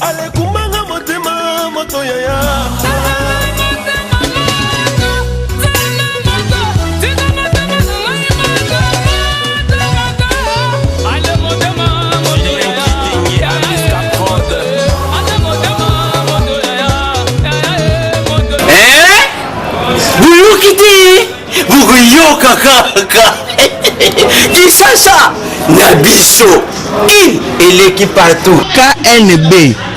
Ale kumanga motema moto yaya. Vous kaka. Qui ça? Nabiso. Et l'équipe partout. KNB.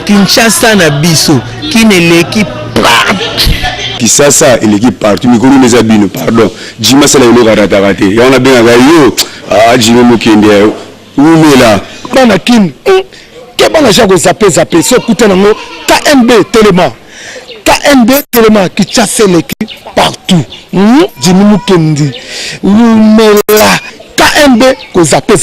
Kinshasa Nabiso. Qui n'est l'équipe partout. Qui ça et l'équipe partout. Mais comment les abîmes, pardon. Jima c'est la une raté. Et on a bien yo. Ah, Jima Mokende. Où est là? Banakin. Qu'est-ce que ça peut zapper? Ce putain de mot. KNB Téléma. KNB Téléma qui chasse l'équipe partout. Jimmy Mukendi. Oumela. KNB que zapper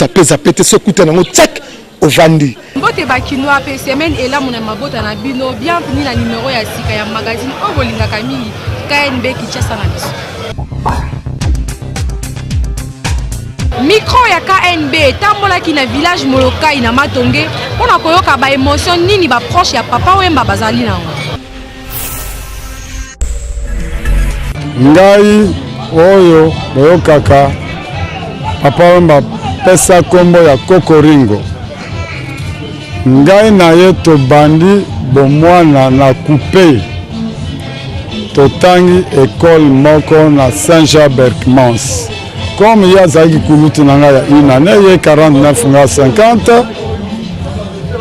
ce putain de mot. Check au Vandi. Mbote bakinoa pe semaine et là mon mabota na bino bienvenue na numéro ya sika ya magazine Obolinga Kamili KNB qui chasse na biso. Micro ya KNB tambola ki na village Molokai na Matonge pona koyoka ba émotion nini ba proche ya papa Wemba bazali na ngai oyo boyokaka papa Wemba pesa kombo ya Kokoringo ngai na ye tobandi bomwana na coupe totangi école moko na Saint-Jean-Berckmans comme il y a zaki kulutu na ngai ya ina ne ye 49 nga 50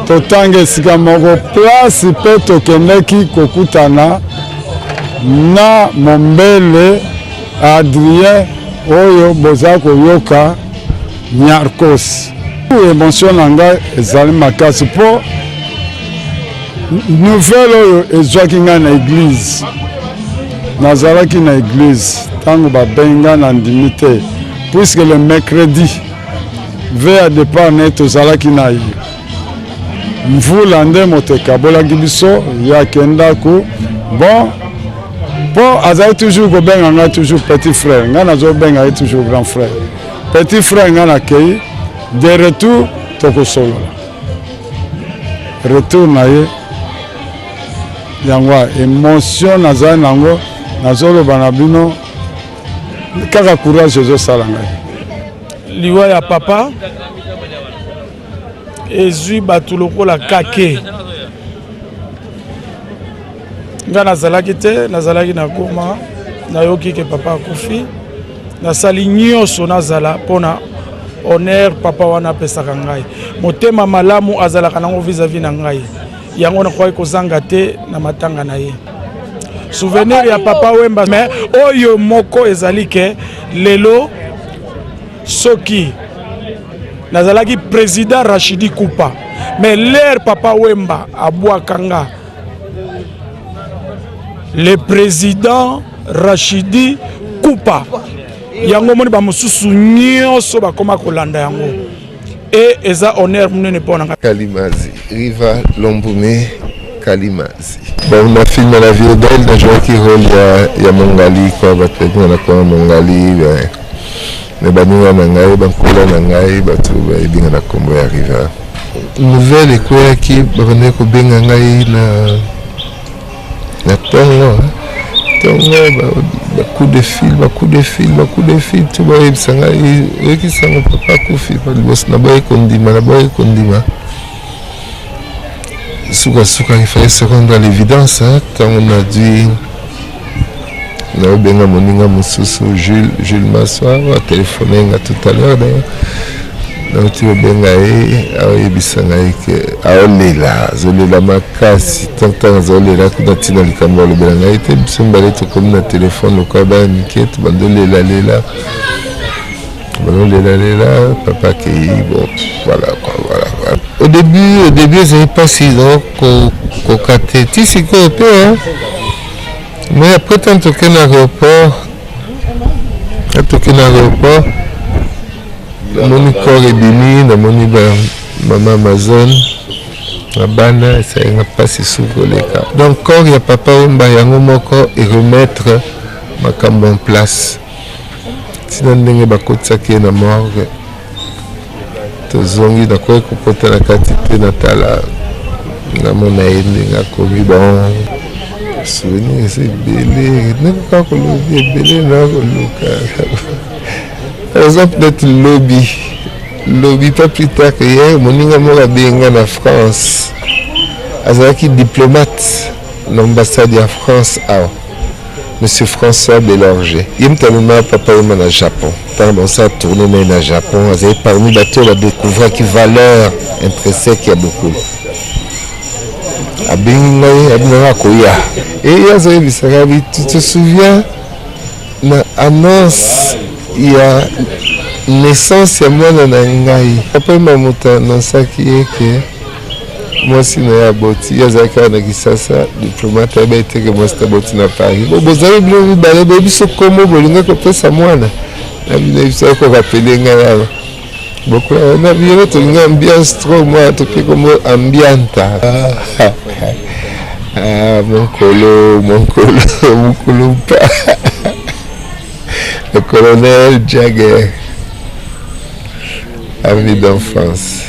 totangi esika moko place pe tokendeki kokutana na mombele Adrien oyo boza koyoka Nyarkos émotion nanga ezali makasi po nouvelle oyo ezwaki nga na église nazalaki na église tango babenga na ndimi te puisque le mercredi vers départ ne tozalaki na ye mvula nde moto ekabolaki biso yake ndako bon po azali toujours kobenga nga toujours petit frère nga nazobenga ye toujours grand frère petit frère nga nakei de retour tokosolola retour na ye yango émotion nazali nango nazoloba na bino kaka courage ezosala ngai liwa ya papa ezwi bato lokola kake nga nazalaki te nazalaki na Goma nayoki ke papa akufi nasali nyonso nazala mpona honneur papa wana pesaka ngai motema malamu azalaka nango vis-à-vis na ngai yango nakoki kozanga te na matanga na ye souvenir ya papa Wemba mais oyo moko ezali ke lelo soki nazalaki président Rachidi Kupa mais l'air papa Wemba abwakanga le président Rachidi Kupa yango moni ba mususu nyonso bakoma kolanda yango et eza honneur munene pona Kalimazi Riva Lombume Kalimazi bon na film la vie d'elle na joué qui rôle ya Mongali kwa batena na kwa Mongali ne baninga na ngai bankula na ngai batu ba ibinga na kombo ya Riva nouvelle quoi qui bane ko benga ngai na tongo coup de fil tu vois il sanga et qui sanga papa kufi pa boss na boy kondima suka il fallait se rendre à l'évidence quand on a dit na benga moninga mususu Jules Maswa a téléphoné tout à l'heure d'ailleurs donc tu benga et bisanga que aolela makasi tantan zolela kuna tina likambo le benga ite bisembale to comme na téléphone le quoi ba niquette bandolela papa qui bon voilà. Au début j'ai pas si donc au catéti c'est quoi hein mais après tant que na aéroport moni corps ebimi na moni ba mama Amazon abana ça n'a pas si souvent les cas donc corps ya papa Wemba yango moko et remettre makambo en place sinon ndenge bakotsaki na morgue tozongi na kwa kokota na kati pe na tala namona ye ndenge akomi bon souvenir eza ebele ndenge kaka kolobi ebele nakoluka par exemple peut-être lobi pas plus tard que hier moninga moko abenga na France azalaki diplomate na ambassade ya France awa Monsieur François Bélorger ye mutaluma papa yema na Japon ntango bonsa tourné naye na Japon azali parmi bato badécouvraki valeur intrinsèque ya bokulu abengi ngai abingaka koya e azoyebisaka bi tu te souviens na annonce ya naissance ya mwana na ngai papa yema moto anonsaki eke mwasi na ye aboti azalaki awa na Kisasa diplomate ayeba eteke mwasi na boti na Paris bozali bilo mibale boyebi so komo bolinga kopesa mwana na bino ebisaki korapele ngai awa bokola na bino tolinga ambiance trop mwana tope komo ambianta monkolo mpa le colonel Jagger ami d'enfance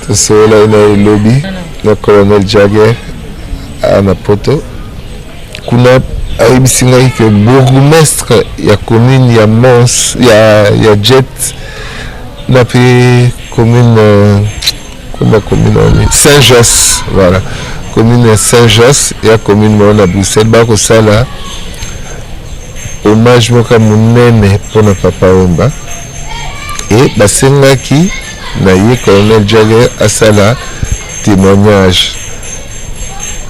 tosola na elobi na colonel Jagger ana poto kuna ayebisi ngai ke bourgmestre ya commune ya Mons ya Jet na pe commune commune Saint-Josse voilà commune ya Saint-Josse ya commune mona Bruxelles bakosala hommage moko monene mpona papa Wemba e basengaki na ye colonel Jagger asala témoignage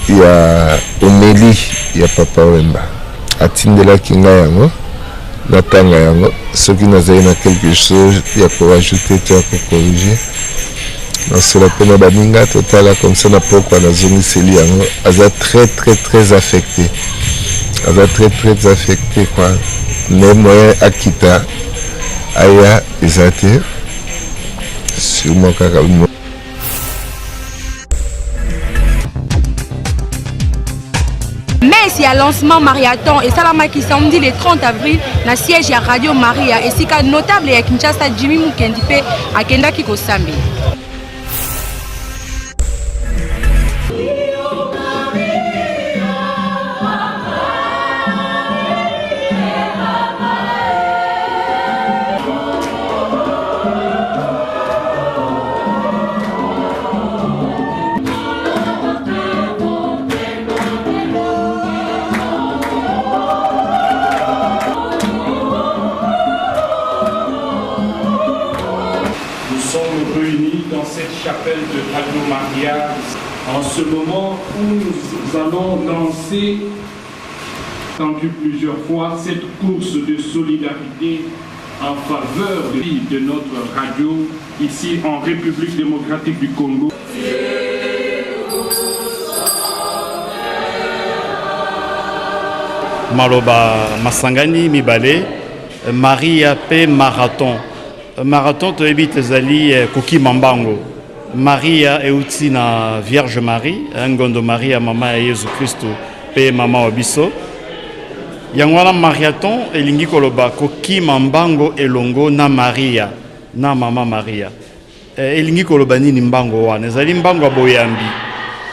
ya homélie ya papa Wemba atindelaki ngai yango natanga yango soki nazali na quelque chose ya korajouter to ya kokorrige nasola mpe na baninga totala comme ça na pokwa nazongiseli yango aza très affecté aza très affecté quoi mais moyen akita aya eza te sûrement kaka messe ya lancement marathon esalamaki samedi le 30 avril na siège ya Radio Maria esika notable ya Kinshasa Jimmy Mukendi mpe akendaki kosambela. Chapelle de Radio Maria en ce moment où nous allons lancer, entendu plusieurs fois, cette course de solidarité en faveur de notre radio ici en République démocratique du Congo. Maloba Masangani Mibale Maria P Marathon Marathon to ebite zali Koki Mambango Maria euti na Vierge Marie ngondo Maria mama ya Yesu Kristo pe mama wa biso yangwana marathon elingi koloba Koki Mambango elongo na Maria na mama Maria elingi koloba nini mbango wana ezali mbango ya boyambi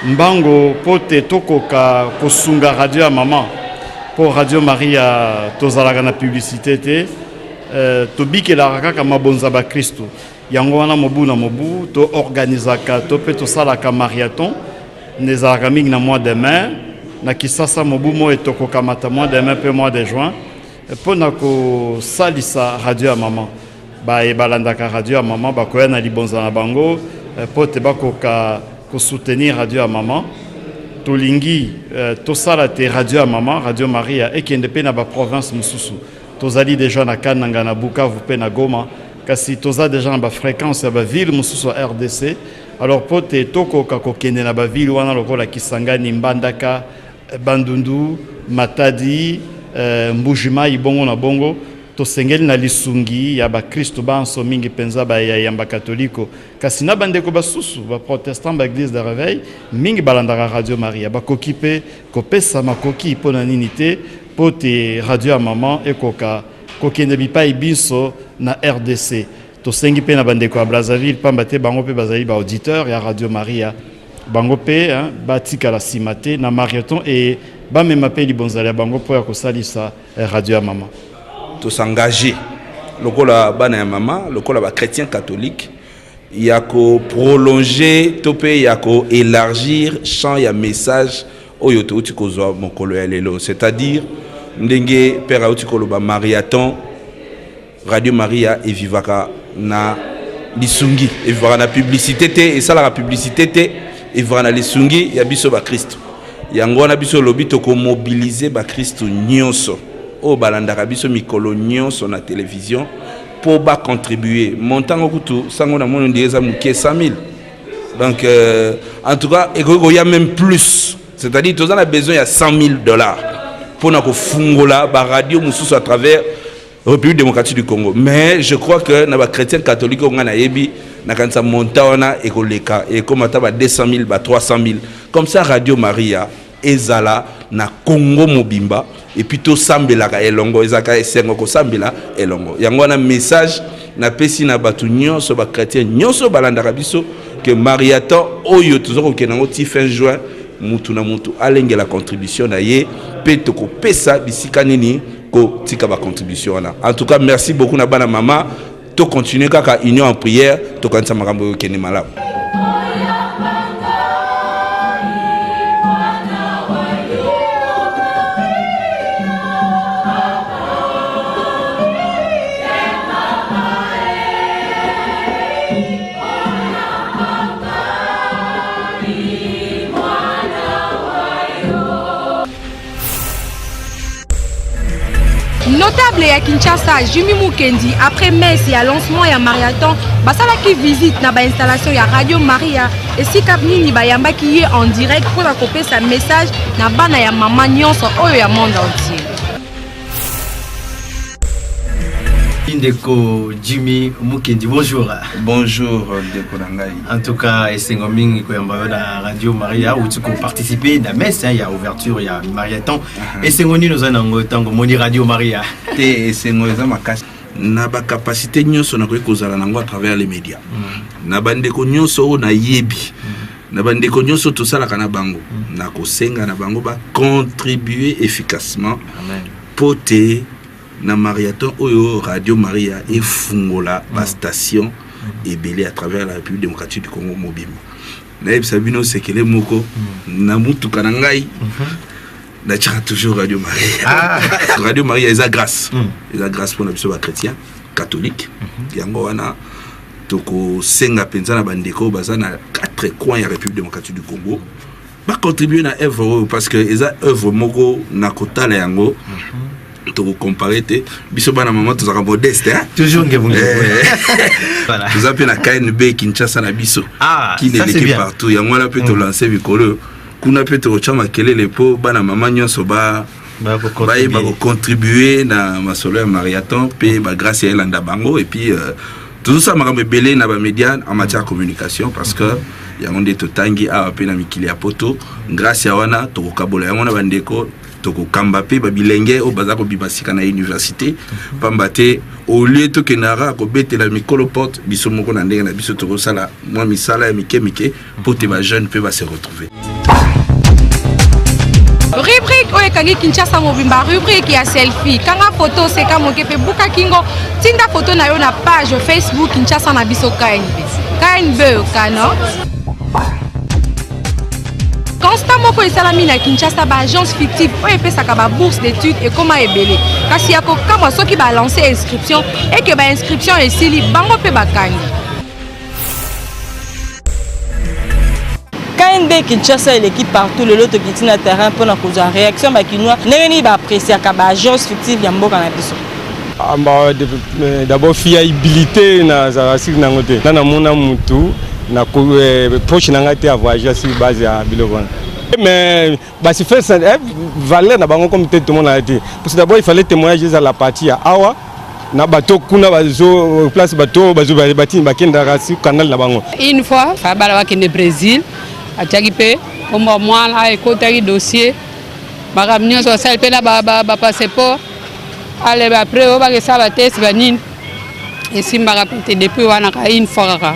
mbango pote tokoka kosunga radio ya mama pour Radio Maria tozalaka na publicité te tobikela kaka mabonza ba Kristo yango wana mobu na mobu to organisaka to pe to salaka marathon nezalaka mingi na mois de mai na Kisasa mobu mo etokoka mata mois de mai pe mois de juin pona ko salisa radio ya mama ba e balandaka radio ya mama ba koya na libonza na bango pote bakoka ko soutenir radio ya mama tolingi tosala te radio ya mama Radio Maria ekende pe na ba province mususu tozali déjà na Kananga na Bukavu pe na Goma kasi toza déjà na ba fréquence ya ba ville mususu RDC alors pote tokoka kokende na ba ville wana lokola Kisangani Mbandaka Bandundu Matadi Mbujima ibongo na bongo tosengeli na lisungi ya ba Kristo banso mingi penza ba ya yamba katoliko kasi na bandeko basusu ba protestant ba église de réveil mingi balandaka Radio Maria ba kokipe kopesa makoki pona nini te pote radio ya mama ekoka kokende bipai biso na RDC tosengi pe na bandeko ya Brazzaville pamba te bango pe bazali ba auditeur ya Radio Maria bango pe batika la simate na marathon et ba même pe libonzala bango po ya kosalisa radio ya mama to s'engager lokola bana ya mama lokola ba chrétien catholique ya ko prolonger to pe ya ko élargir champ ya message oyo to tikozwa mokolo ya lelo, c'est-à-dire ndenge père auti koloba marathon Radio Maria et vivaka na lisungi et vivaka na publicité te et ça la publicité te et vivaka na lisungi ya biso ba Christ yango na biso lobi to ko mobiliser ba Christ nyonso o balandaka biso mikolo nyonso na télévision pour ba contribuer montant kutu sango na mono ndieza muke 100,000 donc en tout cas il y a même plus, c'est-à-dire tous on a besoin il y a $100,000 pour na ko fungola ba radio mususu à travers République démocratique du Congo. Mais je crois que les chrétiens catholiques ont yebi na kansa montana et koleka et comme ataba 200,000 ba 300,000 comme ça Radio Maria ezala na Congo mobimba et puis to sambela ka elongo ezaka esengo ko sambela elongo yango na message na pesi na batu nyonso ba chrétien nyonso balanda biso que Mariaton oyo tozoko kenango ti fin juin mutu na mutu alenge la contribution na ye pe to ko pesa bisika nini ko tika ba contribution na. En tout cas merci beaucoup na bana mama to continuer kaka union en prière to kanisa makambo keni malamu. Notable ya Kinshasa, Jimmy Mukendi, après messe et lancement ya marathon, basala qui visite na ba installation ya Radio Maria et si kapnini ba yamba qui est en direct pour accompagner sa message na bana ya mama nyonso oyo ya monde entier. Ndeko Jimmy Mukendi, bonjour. Bonjour Ndeko Nangai. En tout cas, Essengoming koyamba na Radio Maria où tu peux participer à la messe, il y a ouverture, il y a marathon. Essengoni nous en tango moni Radio Maria. Te Essengoza makasi. Na ba capacité nyonso na kokozala nango à travers les médias. Na bandeko nyonso na yebi. Na bandeko nyonso to sala kana bango. Na kosenga na bango ba contribuer efficacement. Amen. Poté na marathon oyo Radio Maria et fungola ba station et belé à travers la République démocratique du Congo mobile. Na Sabino sekele moko na mutu kanangai na tira toujours Radio Maria. Radio Maria est à grâce. Est à grâce pour les chrétiens catholiques. Yango wana toko senga penza na bandeko bazana 4 coins ya République démocratique du Congo. Ba contribuer na œuvre parce que eza œuvre moko na kotala yango. To comparer te biso bana maman to zaka modeste toujours ngevunge voilà vous appelez la KNB Kinshasa na biso qui est l'équipe partout yango la peut te lancer bikolo kuna peut te chama kelele po bana maman nyonso ba contribuer na masolo ya marathon pe ba grâce à elanda bango et puis tout ça makambe belé na ba médias en matière de communication parce que yango nde to tangi a pe na mikili ya poto grâce à wana to kabola yango na bandeko toko kambape babilenge o bazako bibasika na université pambate au lieu to kenara ko bete la mikolo porte biso moko na ndenge na biso to sala moi misala ya mike pour te ba jeune peut va se retrouver. Rubrique oyekangi Kinshasa mobimba rubrique ya selfie kanga photo seka mokepe buka kingo tinda photo na yo na page Facebook Kinshasa na biso KNB kano Constant moko esalami na Kinshasa ba agence fictive oyo epesaka ba bourse d'études et comment ebele kasi yako kama soki ba lancer inscription et que ba inscription esili bango pe bakangi. KNB Kinshasa et l'équipe partout le lot qui na terrain pour na cause réaction ba kinwa neni ba apprécier ka ba agence fictive ya mboka na biso. D'abord fiabilité na zarasi na ngote na mona mutu na proche na ngati à voyager sur base à Bilobon. Mais bah c'est fait ça valeur na bango comme tout le monde a dit parce que d'abord il fallait témoigner à la partie à Awa na bato kuna bazo place bato bazo bati bakenda rasi canal na bango. Une fois fabala wa kende Brésil a tiagipe comme moi là et côté dossier bakamnyo so sel pe na ba passeport ale après o ba ke ça ba test ba nini et si mba rapete depuis wana ka une fois ka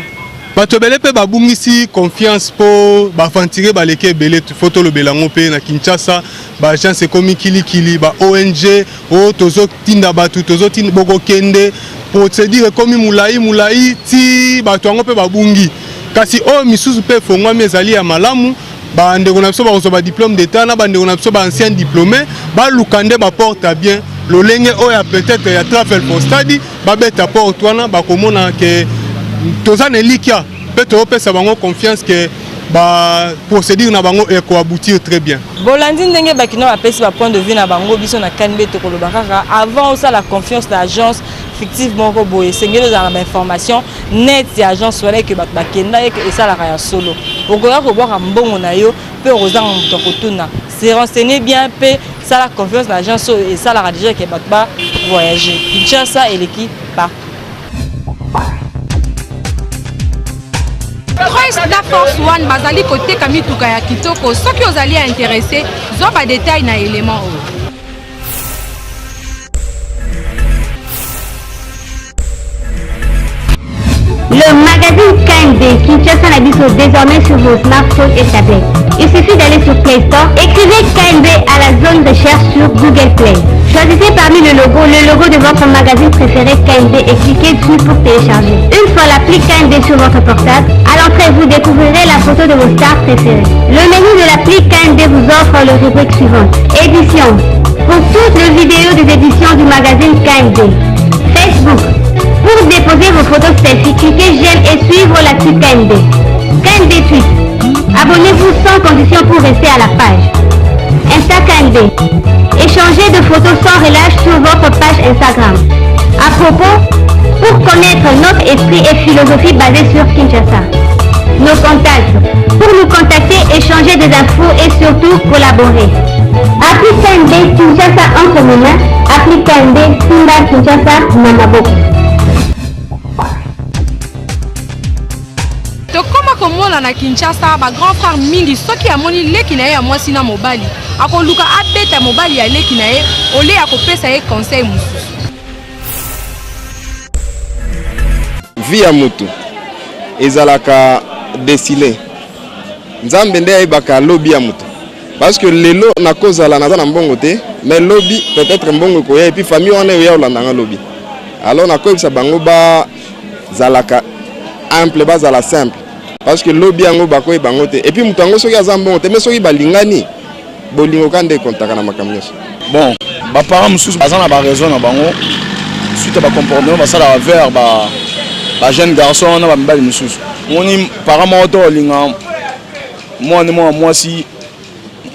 bato ebele mpe babungisi confiance mpo bafantire baleki ebele foto lobelango mpe na Kinshasa baagence ekomi kilikili ba ONG oyo tozotinda bato tozotinda bokokende procédure ekomi mulai ti bato yango mpe babungi kasi oyo misusu mpe efongwami ezali ya malamu bandeko na biso bakozwa badiplôme d'état na bandeko na biso baancien diplômé baluka nde baporte à bien lolenge oyo peut-être ya travel for study babeta porte wana bakomona ke toza na elikia mpe toopesa bango confiance ke procédure na bango ekoaboutir très bien. Bolandi ndenge bakino bapesi ba point de vue na bango biso na kanbe tokoloba kaka avant ça la confiance na agence fictive moko boye sengelo za na information net ya agence wala ke bakenda et ça la ya solo. Okoya ko boka mbongo na yo pe ozanga moto kotuna. Se renseigner bien pe ça la confiance na agence et ça la déjà ke ba voyager. Kinshasa et l'équipe part. Croix Force One bazali côté kamituka ya kitoko soki ozali intéressé zo ba détail na élément. Le magazine KND Kinshasa Nabiso désormais sur vos smartphones et tablettes. Il suffit d'aller sur Play Store, écrivez KND à la zone de recherche sur Google Play. Choisissez parmi le logo de votre magazine préféré KND et cliquez dessus pour télécharger. Une fois l'appli KND sur votre portable, à l'entrée vous découvrirez la photo de vos stars préférées. Le menu de l'appli KND vous offre le rubrique suivante. Édition. Pour toutes les vidéos des éditions du magazine KND. Facebook. Pour déposer vos photos selfie, cliquez j'aime et suivre l'actu KND. KND Tweet. Abonnez-vous sans condition pour rester à la page. Insta KND. Échangez de photos sans relâche sur votre page Instagram. À propos, pour connaître notre esprit et philosophie basée sur Kinshasa. Nos contacts. Pour nous contacter, échanger des infos et surtout collaborer. Appli KND Kinshasa entre nos mains. Appli KND Simba Kinshasa Namaboko. Tokoma komona na Kinshasa ba grand frère mingi soki amoni leki na ye ya mwasi na mobali akoluka abeta mobali ya leki na ye ole akopesa ye conseil mususu. Vie ya mutu ezalaka décilé nzambe nde ayebaka lobi ya mutu parce que lelo nakozala naza na mbongo te mais lobi peut-être mbongo koya et puis famille wana eya olandanga lobi alors nakoyebisa bango bazalaka ample bazala simple parce que lobi yango bakoye bango te et puis mutu yango soki aza mbongo te mais soki balingani bolingo kande kontaka na makambo nyonso. Bon baparents mosusu baza na baraison na bango suite à bacomportement basala vers ba jeune garçon na bamibali mosusu moni parent moko to olinga mwana mwasi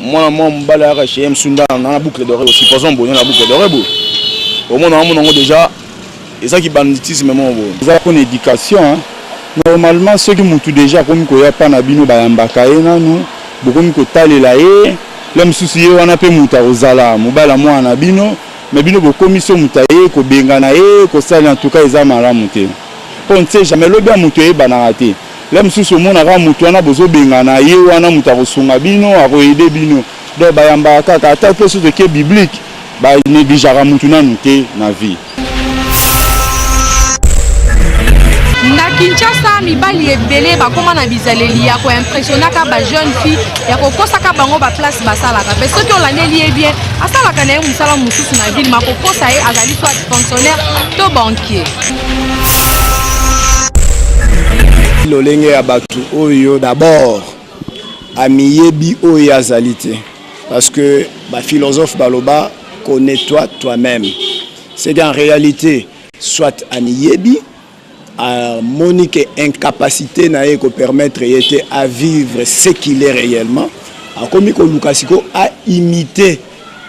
mwana mobali ayaka chez msunda na boucle d'oreille aussi posons bonyo na boucle d'oreille bo omona ngo déjà eza ki banditisme mo bo eza ko éducation. Normalement ceux qui mutu déjà comme koya pa na bino bayambaka ye nanu bokomi kotalela ye le msusu ye wana pe muta ozala mobala mwana na bino mais bino bokomi so muta ye ko bengana ye ko sala en tout cas eza malamu te on ne sait jamais lobi ya mutu ebanaka te le msusu omonaka mutu wana bozo bengana ye wana muta kosunga bino akoyede bino donc bayambaka kaka ata mpe soki ke biblique banéglijaka mutu nanu te na vie. Na Kinshasa mibali ebele bakoma na bizaleli ya ko impressionnaka ba jeune fille ya ko kosaka bango ba place basalaka pe soki olandeli ye bien asalaka na ye musala mususu na ville mako kosa ye azali soit fonctionnaire to banquier. Lolenge ya batu oyo d'abord amiyebi oyo azali te parce que ba philosophe baloba connais-toi toi-même. C'est qu'en réalité soit amiyebi à monique incapacité na ko permettre yete à vivre ce qu'il est réellement a komi ko lukasiko a imiter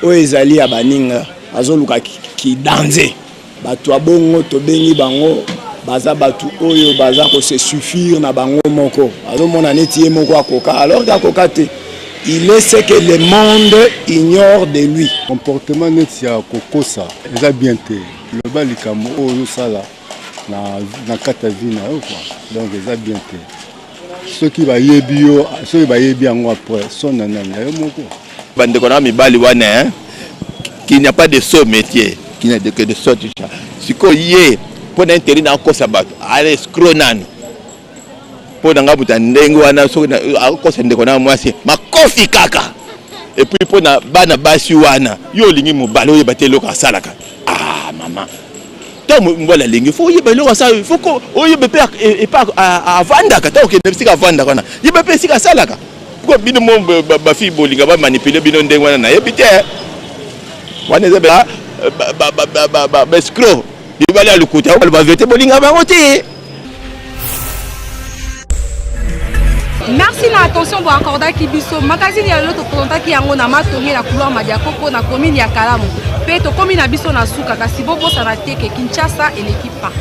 o ezali ya baninga azo luka ki danser batu abongo to bengi bango baza batu oyo baza ko se suffire na bango moko azo mona neti moko akoka alors qu'akoka te il est ce que le monde ignore de lui. Comportement neti ya kokosa eza bien te le balikamo oyo sala na kata vie na yo quoi donc eza bien te soki bayebi yo soki bayebi yango après sona nani yo moko bandeko na mibali wana qu'il n'y a pas de saut métier qu'il n'y a que de saut siko ye pour intérêt na kosa bato allez scronan mpo na nga moto ya ndenge wana soki akokosa ndeko na mwasi makofi kaka epuis mpo na bana basi wana yo olingi mobali oyeba te eloko asalaka mama ntango mobali alingi fo oyeba eloko asala fo oyeba mpe epa avandaka ntango okende esika avandaka wana yeba mpe esika asalaka mpo bino mo bafille bolinga bamanipule bino ndenge wana nayebi te wana eza baescro bibali ya lokuta bavete bolinga bango te. Merci na attention pour accorder Kibiso. Magazine ya l'autre présentant qui yango na matongi la couleur Madiakoko na commune ya Kalamu. Pe to commune na biso na suka kasi bobo sana teke Kinshasa et l'équipe part.